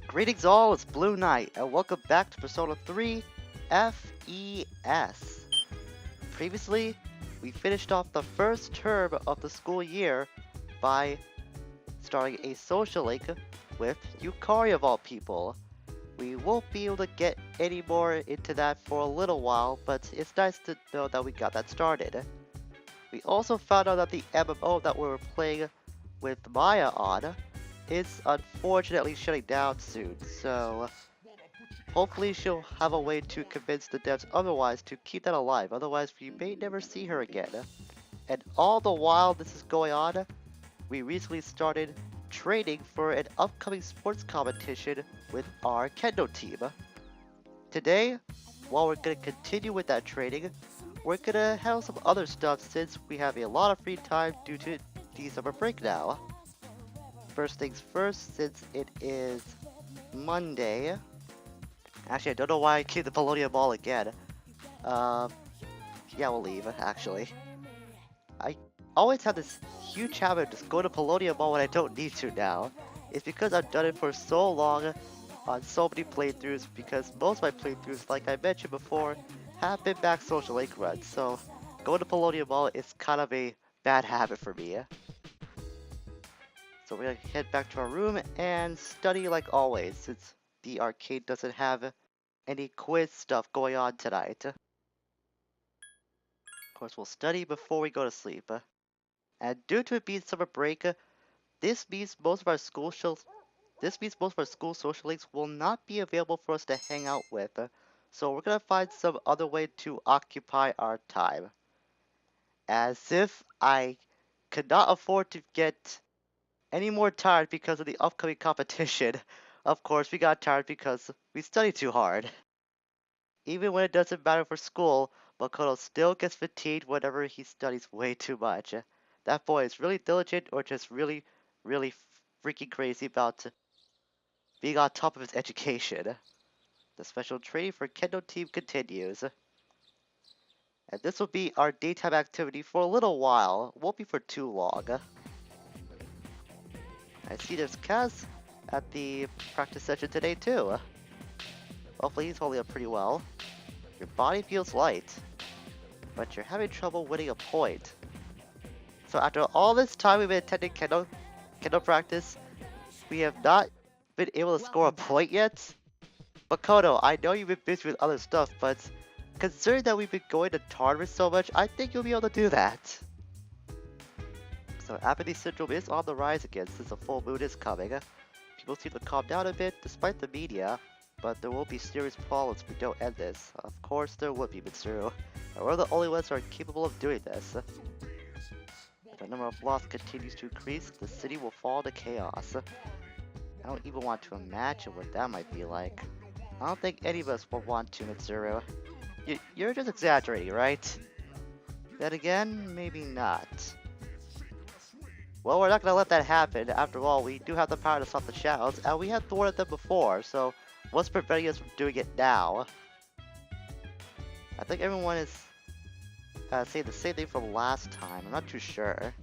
Greetings all, it's Blue Knight, and welcome back to Persona 3 FES. Previously, we finished off the first term of the school year by starting a social link with Yukari of all people. We won't be able to get any more into that for a little while, but it's nice to know that we got that started. We also found out that the MMO that we were playing with Maya on is unfortunately shutting down soon, so hopefully she'll have a way to convince the devs otherwise to keep that alive, otherwise we may never see her again. And all the while this is going on, we recently started training for an upcoming sports competition with our Kendo team. Today, while we're going to continue with that training, we're going to handle some other stuff since we have a lot of free time due to the summer break now. First things first, since it is Monday. Actually, I don't know why I keep the Polonium Ball again. Yeah, we'll leave, actually. I always have this huge habit of just going to Polonium Ball when I don't need to now. It's because I've done it for so long on so many playthroughs, because most of my playthroughs, like I mentioned before, have been back social link runs, so going to Polonium Ball is kind of a bad habit for me. So we're gonna head back to our room and study like always, since the arcade doesn't have any quiz stuff going on tonight. Of course, we'll study before we go to sleep. And due to it being summer break, this means most of our school social links will not be available for us to hang out with. So we're gonna find some other way to occupy our time. As if I could not afford to get any more tired because of the upcoming competition. Of course, we got tired because we studied too hard. Even when it doesn't matter for school, Makoto still gets fatigued whenever he studies way too much. That boy is really diligent or just really, really freaking crazy about being on top of his education. The special training for Kendo team continues. And this will be our daytime activity for a little while. Won't be for too long. I see there's Kaz at the practice session today too. Hopefully he's holding up pretty well. Your body feels light, but you're having trouble winning a point. So after all this time we've been attending Kendo practice, we have not been able to score a point yet? Makoto, I know you've been busy with other stuff, but considering that we've been going to tournaments so much, I think you'll be able to do that. So apathy syndrome is on the rise again since the full moon is coming. People seem to calm down a bit despite the media, but there will be serious problems if we don't end this. Of course there would be, Mitsuru. And we're the only ones who are capable of doing this. If the number of loss continues to increase, the city will fall into chaos. I don't even want to imagine what that might be like. I don't think any of us will want to, Mitsuru. You're just exaggerating, right? Then again, maybe not. Well, we're not gonna let that happen. After all, we do have the power to stop the shadows, and we have thwarted them before, so what's preventing us from doing it now? I think everyone is saying the same thing from last time. I'm not too sure.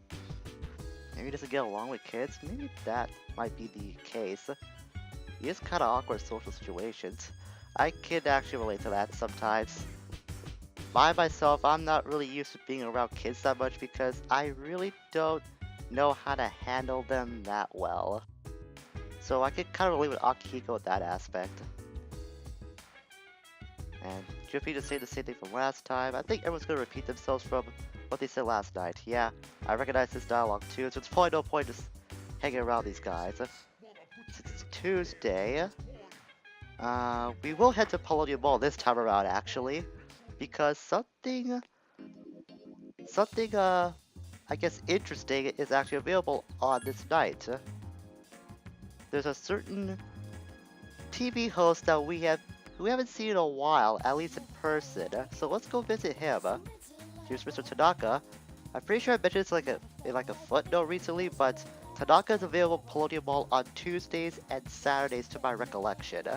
Maybe he doesn't get along with kids? Maybe that might be the case. He is kind of awkward in social situations. I can actually relate to that sometimes. By myself, I'm not really used to being around kids that much because I really don't know how to handle them that well. So I could kind of relate with Akihiko in that aspect. And Jiffy just saying the same thing from last time. I think everyone's gonna repeat themselves from what they said last night. Yeah, I recognize this dialogue too, so it's probably no point just hanging around these guys. Since it's Tuesday, we will head to Polonium Ball this time around actually, because something I guess interesting is actually available on this night. There's a certain TV host that we haven't seen in a while, at least in person. So let's go visit him. Here's Mr. Tanaka. I'm pretty sure I mentioned this in like a footnote recently, but Tanaka is available at Polonium Mall on Tuesdays and Saturdays to my recollection.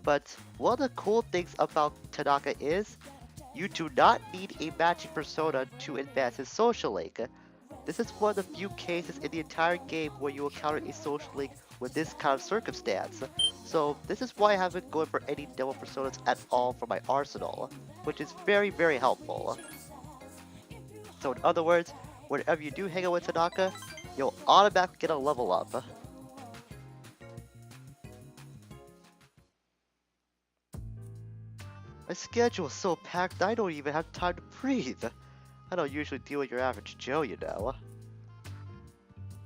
But one of the cool things about Tanaka is you do not need a matching persona to advance his social link. This is one of the few cases in the entire game where you encounter a social link with this kind of circumstance. So this is why I haven't going for any demo personas at all for my arsenal, which is very, very helpful. So in other words, whenever you do hang out with Tanaka, you'll automatically get a level up. My schedule is so packed I don't even have time to breathe. I don't usually deal with your average Joe, you know.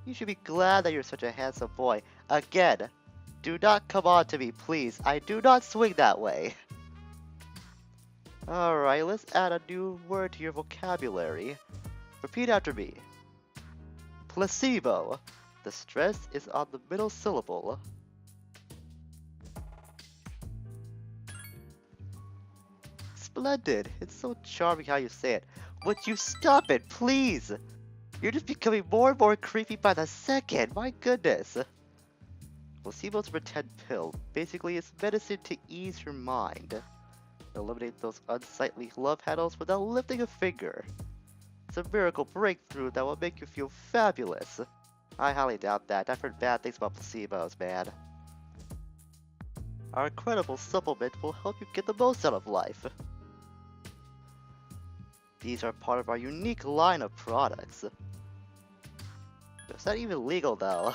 You should be glad that you're such a handsome boy. Again, do not come on to me, please. I do not swing that way. Alright, let's add a new word to your vocabulary. Repeat after me. Placebo. The stress is on the middle syllable. Splendid. It's so charming how you say it. Would you stop it, please? You're just becoming more and more creepy by the second. My goodness. Placebo's a pretend pill. Basically, it's medicine to ease your mind. Eliminate those unsightly love handles without lifting a finger. It's a miracle breakthrough that will make you feel fabulous. I highly doubt that. I've heard bad things about placebos, man. Our incredible supplement will help you get the most out of life. These are part of our unique line of products. Is that even legal though?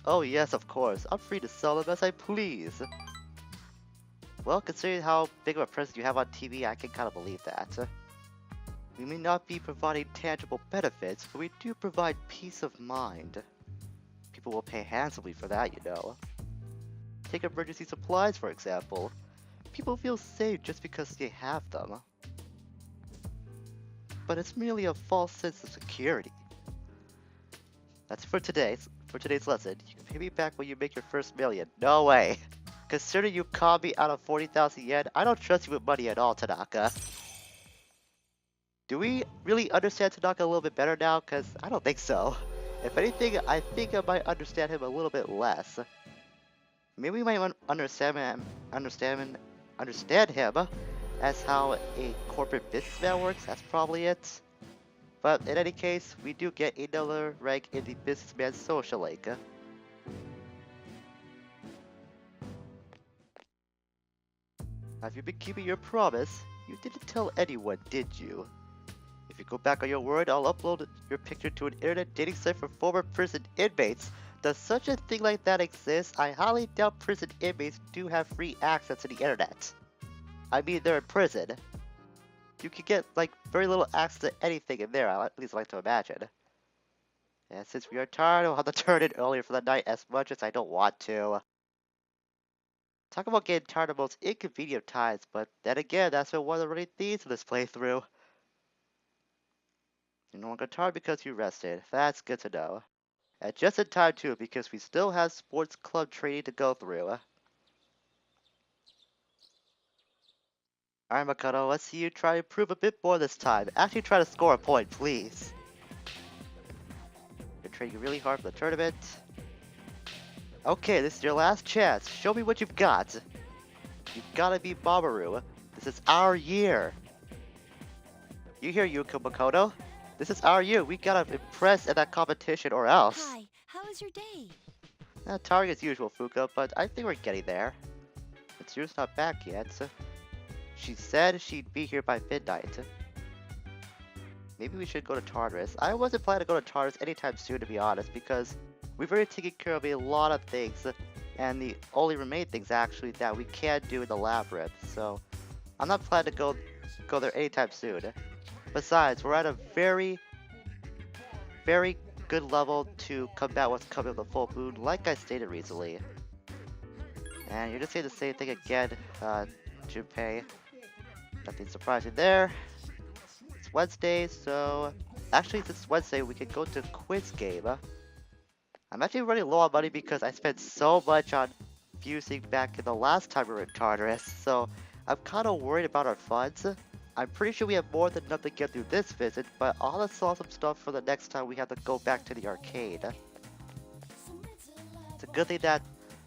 Oh yes, of course. I'm free to sell them as I please. Well, considering how big of a presence you have on TV, I can kind of believe that. We may not be providing tangible benefits, but we do provide peace of mind. People will pay handsomely for that, you know. Take emergency supplies, for example. People feel safe just because they have them. But it's merely a false sense of security. That's for today's lesson. You can pay me back when you make your first million. No way. Considering you caught me out of 40,000 yen, I don't trust you with money at all, Tanaka. Do we really understand Tanaka a little bit better now? Cause I don't think so. If anything, I think I might understand him a little bit less. Maybe we might understand him as how a corporate businessman works. That's probably it. But in any case, we do get another rank in the businessman social link. Have you been keeping your promise? You didn't tell anyone, did you? If you go back on your word, I'll upload your picture to an internet dating site for former prison inmates. Does such a thing like that exist? I highly doubt prison inmates do have free access to the internet. I mean, they're in prison. You can get, like, very little access to anything in there, I at least like to imagine. And since we are tired, I'll have to turn it earlier for the night as much as I don't want to. Talk about getting tired of most inconvenient times, but then again, that's been one of the running themes of this playthrough. You're no longer tired because you rested. That's good to know. And just in time too, because we still have sports club training to go through. Alright, Makoto, let's see you try to improve a bit more this time. Actually try to score a point, please. You're training really hard for the tournament. Okay, this is your last chance. Show me what you've got. You've gotta be Mamoru. This is our year. You hear Yuko Makoto? This is our year. We gotta impress in that competition or else. Hi, how was your day? Tiring as usual, Fuka, but I think we're getting there. Mitsuru's not back yet. She said she'd be here by midnight. Maybe we should go to Tartarus. I wasn't planning to go to Tartarus anytime soon, to be honest, because we've already taken care of a lot of things, and the only remaining things actually that we can do in the labyrinth. So I'm not planning to go there anytime soon. Besides, we're at a very, very good level to combat what's coming with the full moon, like I stated recently. And you're just saying the same thing again, Junpei. Nothing surprising there. It's Wednesday, so actually since it's Wednesday, we can go to quiz game. I'm actually running low on money because I spent so much on fusing back in the last time we were in Tartarus, so I'm kind of worried about our funds. I'm pretty sure we have more than enough to get through this visit, but I'll have to sell some stuff for the next time we have to go back to the arcade. It's a good thing that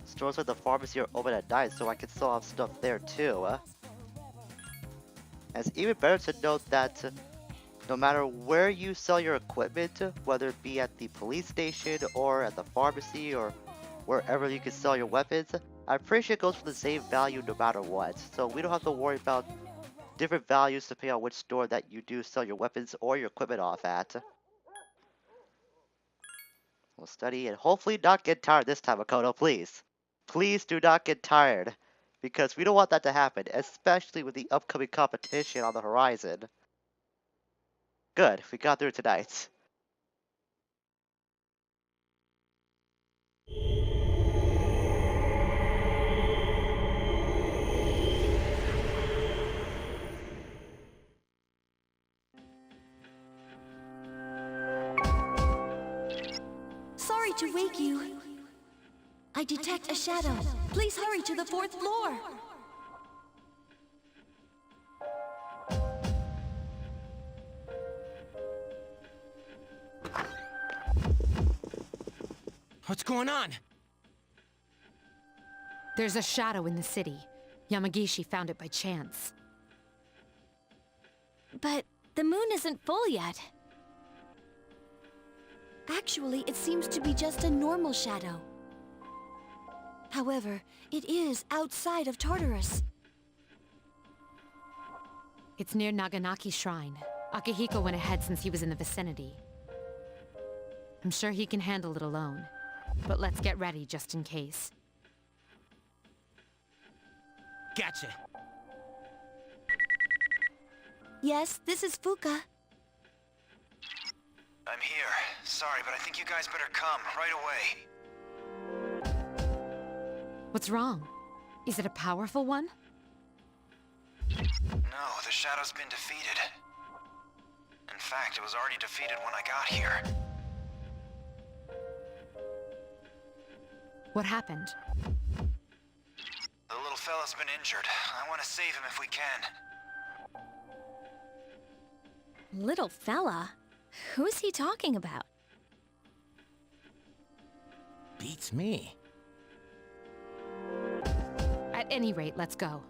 stores like the pharmacy are open at night, so I can still have stuff there too. And it's even better to note that No matter where you sell your equipment, whether it be at the police station or at the pharmacy or wherever you can sell your weapons, I'm pretty sure it goes for the same value no matter what. So we don't have to worry about different values depending on which store that you do sell your weapons or your equipment off at. We'll study and hopefully not get tired this time, Makoto, please. Please do not get tired, because we don't want that to happen, especially with the upcoming competition on the horizon. Good, we got through tonight. Sorry to wake you. I detect a shadow. Please hurry to the 4th floor. What's going on? There's a shadow in the city. Yamagishi found it by chance. But the moon isn't full yet. Actually, it seems to be just a normal shadow. However, it is outside of Tartarus. It's near Naganaki Shrine. Akihiko went ahead since he was in the vicinity. I'm sure he can handle it alone. But let's get ready just in case. Gotcha. Yes, this is Fuka. I'm here. Sorry, but I think you guys better come right away. What's wrong? Is it a powerful one? No, the Shadow's been defeated. In fact, it was already defeated when I got here. What happened? The little fella's been injured. I want to save him if we can. Little fella? Who's he talking about? Beats me. At any rate, let's go.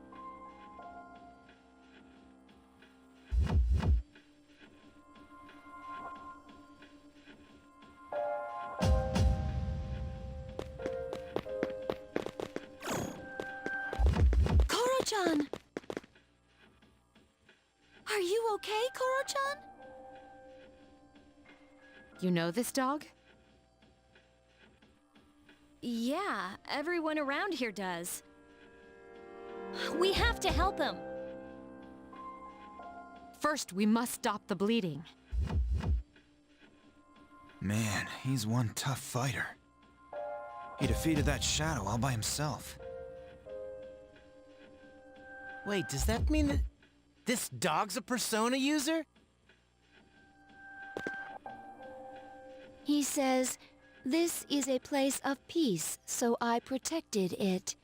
Koro-chan! Are you okay, Koro-chan? You know this dog? Yeah, everyone around here does. We have to help him. First, we must stop the bleeding. Man, he's one tough fighter. He defeated that Shadow all by himself. Wait, does that mean that this dog's a Persona user? He says, "This is a place of peace, so I protected it."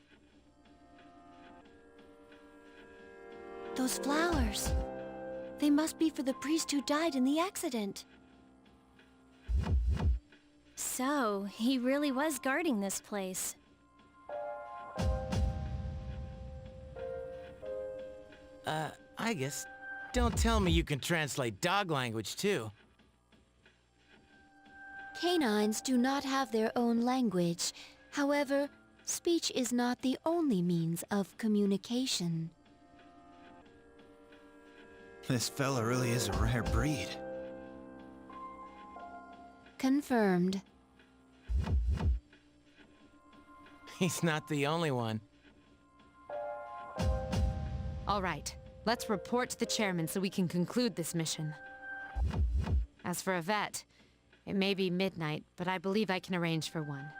Those flowers. They must be for the priest who died in the accident. So, he really was guarding this place. I guess. Don't tell me you can translate dog language, too. Canines do not have their own language. However, speech is not the only means of communication. This fella really is a rare breed. Confirmed. He's not the only one. All right, let's report to the chairman so we can conclude this mission. As for a vet, it may be midnight, but I believe I can arrange for one.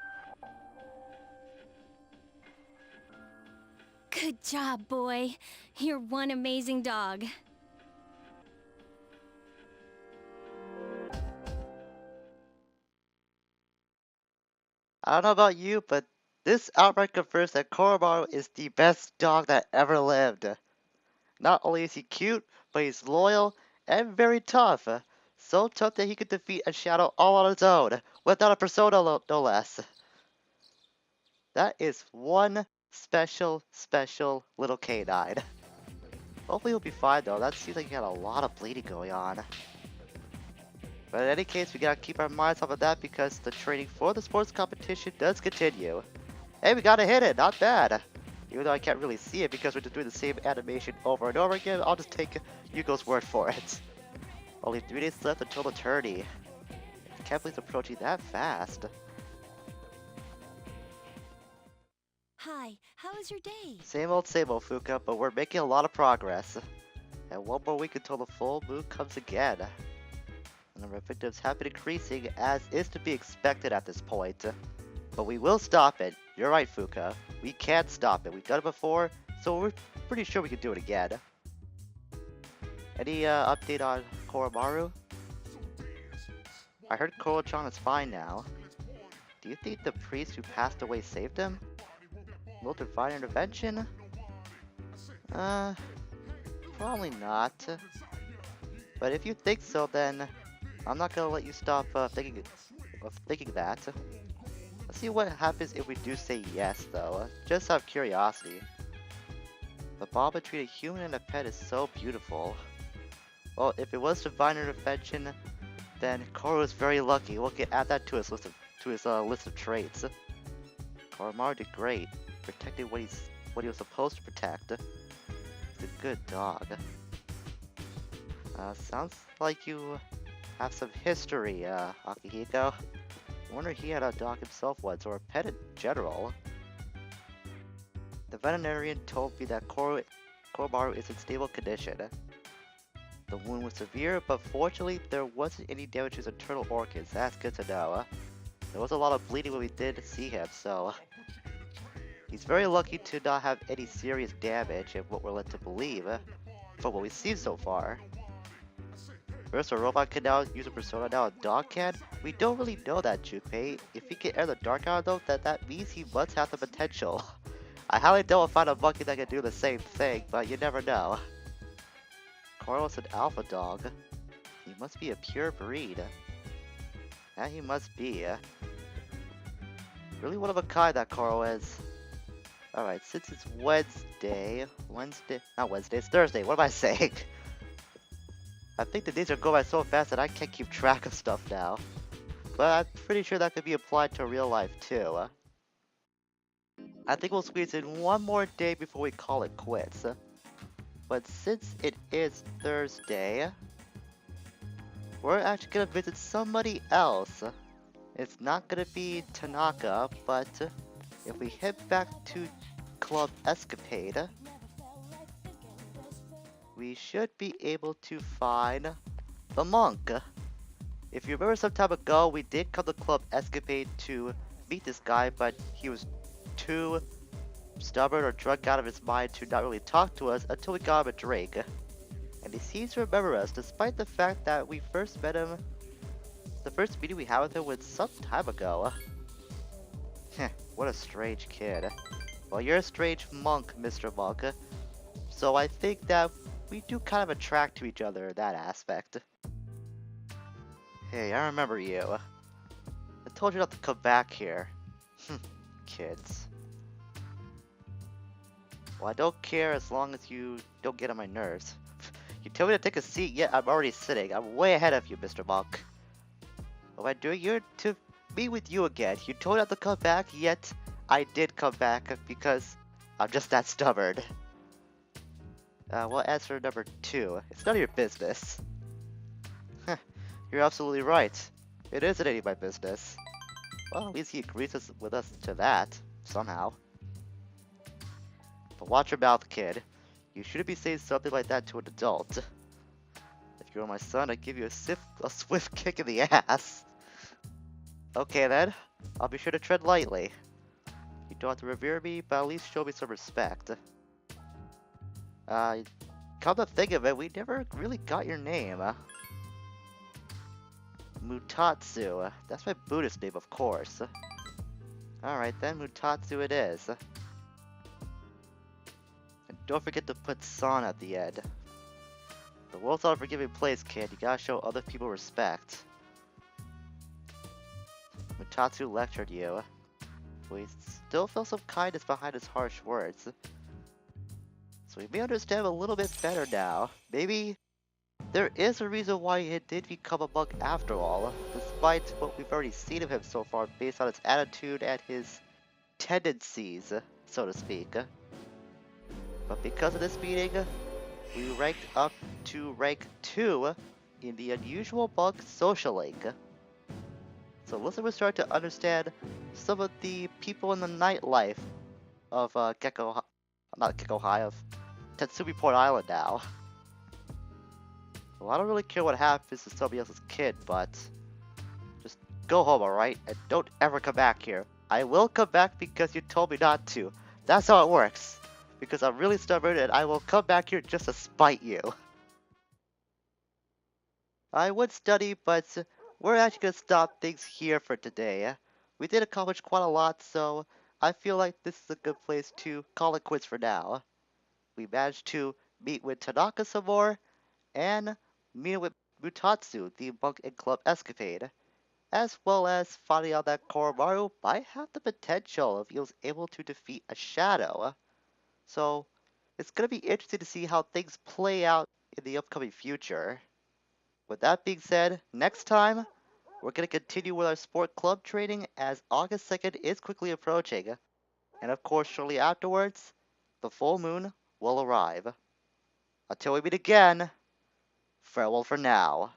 Good job, boy. You're one amazing dog. I don't know about you, but this outright confirms that Koromaru is the best dog that ever lived. Not only is he cute, but he's loyal and very tough. So tough that he could defeat a shadow all on his own, without a persona no less. That is one special little canine. Hopefully he'll be fine though, that seems like he had a lot of bleeding going on. But in any case, we gotta keep our minds off of that because the training for the sports competition does continue. Hey, we gotta hit it, not bad. Even though I can't really see it because we're just doing the same animation over and over again, I'll just take Yuko's word for it. Only 3 days left until the tourney. I can't believe it's approaching that fast. Hi, how was your day? Same old, Fuka, but we're making a lot of progress. And one more week until the full moon comes again. The number of victims have been increasing, as is to be expected at this point. But we will stop it. You're right, Fuka. We can't stop it. We've done it before, so we're pretty sure we can do it again. Any update on Koromaru? I heard Koro-chan is fine now. Do you think the priest who passed away saved him? Will divine intervention? Probably not. But if you think so, then I'm not gonna let you stop thinking that. Let's see what happens if we do say yes, though. Just out of curiosity. The bond between a human and a pet is so beautiful. Well, if it was divine intervention, then Koro is very lucky. We'll add that to his list of traits. Koromaru did great, protecting what he was supposed to protect. He's a good dog. Sounds like you have some history, Akihiko. I wonder if he had a dog himself once, or a pet in general. The veterinarian told me that Koromaru is in stable condition. The wound was severe, but fortunately there wasn't any damage to his internal organs. That's good to know. There was a lot of bleeding when we did see him, so he's very lucky to not have any serious damage, if what we're led to believe, from what we've seen so far. First, a robot can now use a persona, now a dog can? We don't really know that, Junpei. If he can air the dark out though, that means he must have the potential. I highly doubt we'll find a monkey that can do the same thing, but you never know. Koro is an alpha dog. He must be a pure breed. Yeah, he must be. Really one of a kind, that Koro is. Alright, since it's it's Thursday, what am I saying? I think the days are going by so fast that I can't keep track of stuff now. But I'm pretty sure that could be applied to real life too. I think we'll squeeze in one more day before we call it quits. But since it is Thursday, we're actually gonna visit somebody else. It's not gonna be Tanaka, but if we head back to Club Escapade, we should be able to find the monk. If you remember some time ago, we did come to Club Escapade to meet this guy, but he was too stubborn or drunk out of his mind to not really talk to us until we got him a drink. And he seems to remember us, despite the fact that we first met him, the first meeting we had with him was some time ago. What a strange kid. Well, you're a strange monk, Mr. Monk. So I think that we do kind of attract to each other in that aspect. Hey, I remember you. I told you not to come back here. Kids. Well, I don't care as long as you don't get on my nerves. You told me to take a seat, yet I'm already sitting. I'm way ahead of you, Mr. Monk. What am I doing here? To meet with you again. You told me not to come back, yet I did come back because I'm just that stubborn. Well, as for number 2, it's none of your business. You're absolutely right. It isn't any of my business. Well, at least he agrees with us to that, somehow. But watch your mouth, kid. You shouldn't be saying something like that to an adult. If you were my son, I'd give you a swift kick in the ass. Okay then, I'll be sure to tread lightly. You don't have to revere me, but at least show me some respect. Come to think of it, we never really got your name. Mutatsu. That's my Buddhist name, of course. Alright then, Mutatsu it is. And don't forget to put san at the end. The world's not a forgiving place, kid. You gotta show other people respect. Mutatsu lectured you. We still feel some kindness behind his harsh words. So we may understand him a little bit better now. Maybe there is a reason why he did become a monk after all, despite what we've already seen of him so far based on his attitude and his tendencies, so to speak. But because of this meeting, we ranked up to rank 2 in the unusual monk social link. So once we start to understand some of the people in the nightlife of not Gecko High, of Tatsumi Port Island now. Well, I don't really care what happens to somebody else's kid, but just go home, alright? And don't ever come back here. I will come back because you told me not to. That's how it works. Because I'm really stubborn and I will come back here just to spite you. I would study, but we're actually going to stop things here for today. We did accomplish quite a lot, so I feel like this is a good place to call it quits for now. We managed to meet with Tanaka some more, and meet with Mutatsu, the monk and club escapade, as well as finding out that Koromaru might have the potential if he was able to defeat a shadow. So, it's going to be interesting to see how things play out in the upcoming future. With that being said, next time, we're going to continue with our sport club training as August 2nd is quickly approaching. And of course, shortly afterwards, the full moon will arrive. Until we meet again, farewell for now.